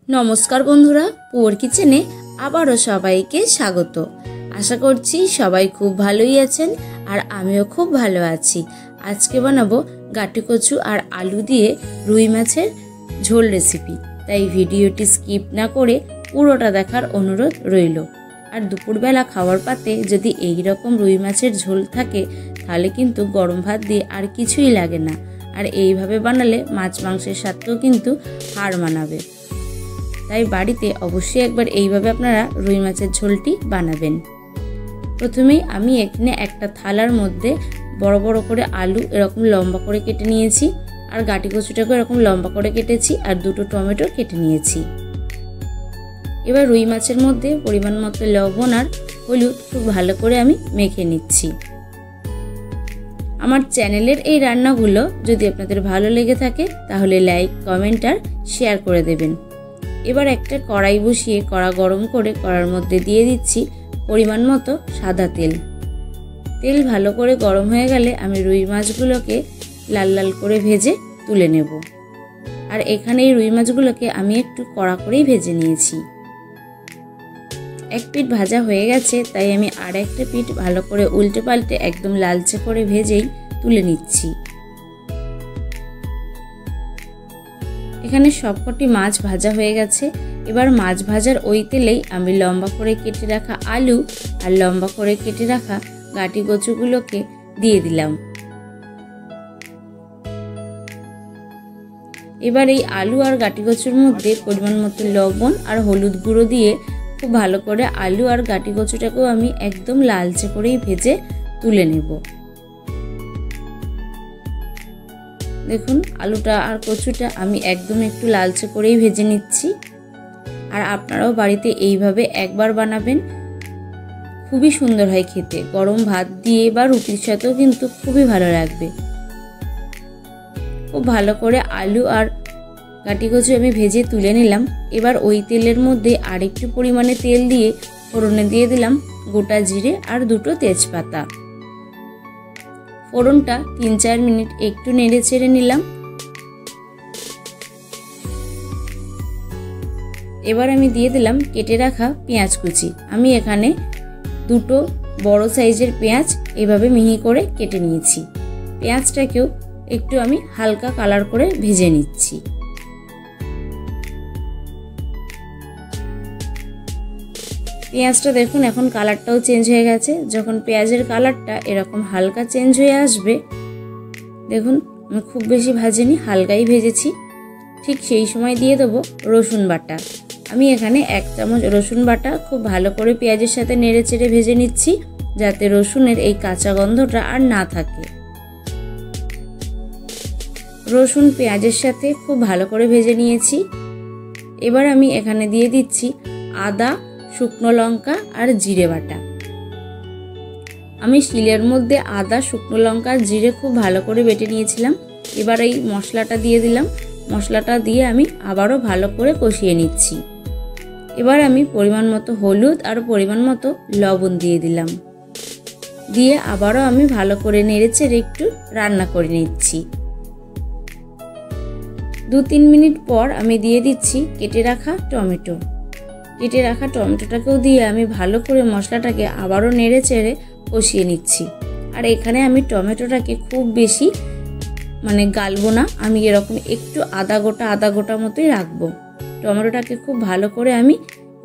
नमस्कार बंधुरा पुअर किचेने आबारो सबाइके स्वागत। आशा करछि सबाई खूब भालोई आछेन और आमिओ खूब भालो आछि। आजके बानाबो गाटी कचु और आलू दिए रुई माछेर झोल रेसिपि, ताई भिडियोटी स्किप ना करे पुरोटा देखार अनुरोध रइलो। और दुपुरबेला खावार पाते यदि एई रकम रुई माछेर झोल थाके ताहले किन्तु गरम भात दिए आर किछुई लागे ना। और एइभाবে बानाले माछ मांसेर साथेও किन्तु हार मानाबे। তাই বাড়িতে অবশ্যই একবার এইভাবে আপনারা রুই মাছের ঝোলটি বানাবেন। প্রথমেই আমি এখানে একটা থালার মধ্যে বড় বড় করে আলু এরকম লম্বা করে কেটে নিয়েছি, আর গাটি কচুটাকে এরকম লম্বা করে কেটেছি, আর দুটো টমেটো কেটে নিয়েছি। এবার রুই মাছের মধ্যে পরিমাণ মতো লবণ আর হলুদ খুব ভালো করে আমি মেখে নিচ্ছি। আমার চ্যানেলের এই রান্নাগুলো যদি আপনাদের ভালো লেগে থাকে তাহলে লাইক, কমেন্ট আর শেয়ার করে দেবেন। এবার একটা কড়াই বসিয়ে কড়া গরম করে কড়ার মধ্যে দিয়ে দিচ্ছি পরিমাণ মতো সাদা তেল। তেল ভালো করে গরম হয়ে গেলে আমি রুই মাছগুলোকে লাল লাল করে ভেজে তুলে নেব। আর এখানে এই রুই মাছগুলোকে আমি একটু কড়া করেই ভেজে নিয়েছি। এক পিঠ ভাজা হয়ে গেছে, তাই আমি আর একটা পিঠ ভালো করে উল্টে পাল্টে একদম লালচে করে ভেজেই তুলে নিচ্ছি। এখানে সবকটি মাছ ভাজা হয়ে গেছে। এবার মাছ ভাজার ওই তেলেই আমি লম্বা করে কেটে রাখা আলু আর লম্বা করে কেটে রাখা গাটি কচুগুলোকে দিয়ে দিলাম। এবার এই আলু আর গাটি কচুর মধ্যে পরিমাণ মতো লবণ আর হলুদ গুঁড়ো দিয়ে খুব ভালো করে আলু আর গাটি কচুটাকেও আমি একদম লালচে করেই ভেজে তুলে নেব। দেখুন আলুটা আর কচুটা আমি একদম একটু লালচে করেই ভেজে নিচ্ছি। আর আপনারাও বাড়িতে এইভাবে একবার বানাবেন, খুবই সুন্দর হয় খেতে। গরম ভাত দিয়ে বা রুটির সাথেও কিন্তু খুবই ভালো লাগবে। খুব ভালো করে আলু আর গাটি কচু আমি ভেজে তুলে নিলাম। এবার ওই তেলের মধ্যে আর একটু পরিমাণে তেল দিয়ে ফোড়নে দিয়ে দিলাম গোটা জিরে আর দুটো তেজপাতা। ফোড়নটা 3-4 মিনিট একটু নেড়ে চেড়ে নিলাম। এবার আমি দিয়ে দিলাম কেটে রাখা পেঁয়াজ কুচি। আমি এখানে দুটো বড় সাইজের পেঁয়াজ এভাবে মিহি করে কেটে নিয়েছি। পেঁয়াজটাকেও একটু আমি হালকা কালার করে ভেজে নিচ্ছি। পেঁয়াজটা দেখুন এখন কালারটাও চেঞ্জ হয়ে গেছে। যখন পেঁয়াজের কালারটা এরকম হালকা চেঞ্জ হয়ে আসবে, দেখুন আমি খুব বেশি ভাজিনি, হালকাই ভেজেছি। ঠিক সেই সময় দিয়ে দেবো রসুন বাটা। আমি এখানে 1 চামচ রসুন বাটা খুব ভালো করে পেঁয়াজের সাথে নেড়ে চেড়ে ভেজে নিচ্ছি, যাতে রসুনের এই কাঁচা গন্ধটা আর না থাকে। রসুন পেঁয়াজের সাথে খুব ভালো করে ভেজে নিয়েছি। এবার আমি এখানে দিয়ে দিচ্ছি আদা, শুকনো লঙ্কা আর জিরে বাটা। আমি শিলের মধ্যে আদা, শুকনো লঙ্কা আর জিরে খুব ভালো করে বেটে নিয়েছিলাম। এবার এই মশলাটা দিয়ে দিলাম। মশলাটা দিয়ে আমি আবারও ভালো করে কষিয়ে নিচ্ছি। এবার আমি পরিমাণ মতো হলুদ আর পরিমাণ মতো লবণ দিয়ে দিলাম। দিয়ে আবারও আমি ভালো করে নেড়েচেড়ে একটু রান্না করে নিচ্ছি। 2-3 মিনিট পর আমি দিয়ে দিচ্ছি কেটে রাখা টমেটো। কেটে রাখা টমেটোটাকেও দিয়ে আমি ভালো করে মশলাটাকে আবারও নেড়ে চেড়ে কষিয়ে নিচ্ছি। আর এখানে আমি টমেটোটাকে খুব বেশি গালবো না, আমি এরকম একটু আদা গোটা মতোই রাখবো। টমেটোটাকে খুব ভালো করে আমি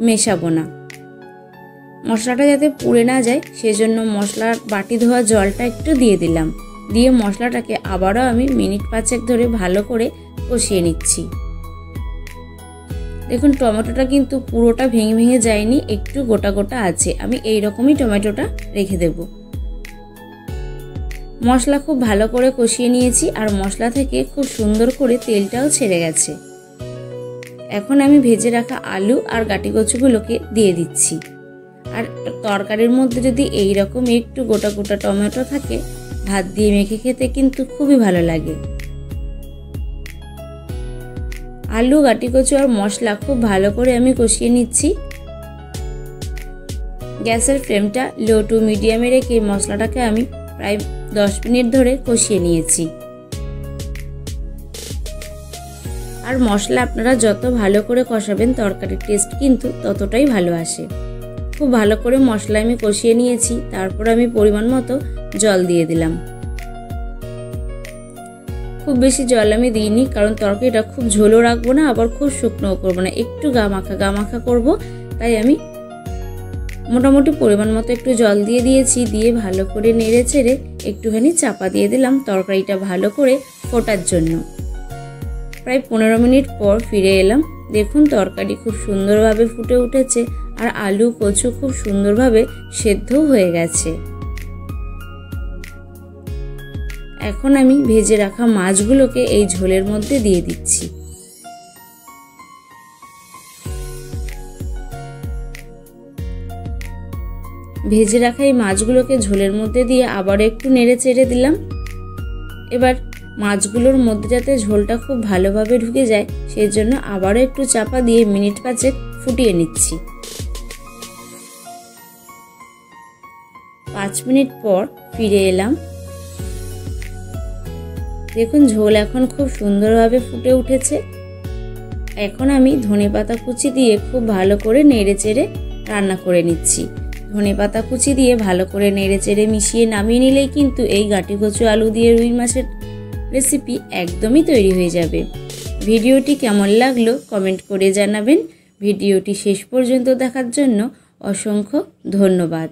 মেশাবো না, মশলাটা যাতে পুড়ে না যায় সেজন্য মশলার বাটি ধোয়া জলটা একটু দিয়ে দিলাম। দিয়ে মশলাটাকে আবারও আমি মিনিট 5 ধরে ভালো করে কষিয়ে নিচ্ছি। দেখুন টমেটোটা কিন্তু পুরোটা ভেঙে ভেঙে যায়নি, একটু গোটা গোটা আছে। আমি এই রকমই টমেটোটা রেখে দেব। মশলা খুব ভালো করে কষিয়ে নিয়েছি, আর মশলা থেকে খুব সুন্দর করে তেলটাও ছেড়ে গেছে। এখন আমি ভেজে রাখা আলু আর গাটি কচুগুলোকে দিয়ে দিচ্ছি। আর তরকারির মধ্যে যদি এই রকম একটু গোটা গোটা টমেটো থাকে, ভাত দিয়ে মেখে খেতে কিন্তু খুবই ভালো লাগে। আলু, গাটি কচু আর মশলা খুব ভালো করে আমি কষিয়ে নিচ্ছি। গ্যাসের ফ্লেমটা লো টু মিডিয়ামে রেখে মশলাটাকে আমি প্রায় 10 মিনিট ধরে কষিয়ে নিয়েছি। আর আর মশলা আপনারা যত ভালো করে কষাবেন তরকারির টেস্ট কিন্তু ততটাই ভালো আসে। খুব ভালো করে মশলা আমি কষিয়ে নিয়েছি, তারপর আমি পরিমাণ মতো জল দিয়ে দিলাম। খুব বেশি জল আমি দিইনি, কারণ তরকারিটা খুব ঝোলও রাখবো না, আবার খুব শুকনোও করবো না, একটু গা মাখা করবো। তাই আমি মোটামুটি পরিমাণ মতো একটু জল দিয়ে দিয়েছি। দিয়ে ভালো করে নেড়ে চেড়ে একটুখানি চাপা দিয়ে দিলাম তরকারিটা ভালো করে ফোটার জন্য। প্রায় 15 মিনিট পর ফিরে এলাম। দেখুন তরকারি খুব সুন্দরভাবে ফুটে উঠেছে আর আলু কচু খুব সুন্দরভাবে সেদ্ধও হয়ে গেছে। এখন আমি ভেজে রাখা মাছগুলোকে এই ঝোলের মধ্যে দিয়ে দিচ্ছি। ভেজে রাখা এই মাছগুলোকে ঝোলের মধ্যে দিয়ে আবার একটু নেড়ে চেড়ে দিলাম। এবার মাছগুলোর মধ্যে যাতে ঝোলটা খুব ভালোভাবে ঢুকে যায় সেই জন্য আবারও একটু চাপা দিয়ে মিনিট 5 ফুটিয়ে নিচ্ছি। 5 মিনিট পর ফিরে এলাম। দেখুন ঝোল এখন খুব সুন্দরভাবে ফুটে উঠেছে। এখন আমি ধনেপাতা কুচি দিয়ে খুব ভালো করে নেড়ে চেড়ে রান্না করে নিচ্ছি। ধনেপাতা কুচি দিয়ে ভালো করে নেড়ে চেড়ে মিশিয়ে নামিয়ে নিলেই কিন্তু এই গাঁটি কচু আলু দিয়ে রুই মাছের রেসিপি একদমই তৈরি হয়ে যাবে। ভিডিওটি কেমন লাগলো কমেন্ট করে জানাবেন। ভিডিওটি শেষ পর্যন্ত দেখার জন্য অসংখ্য ধন্যবাদ।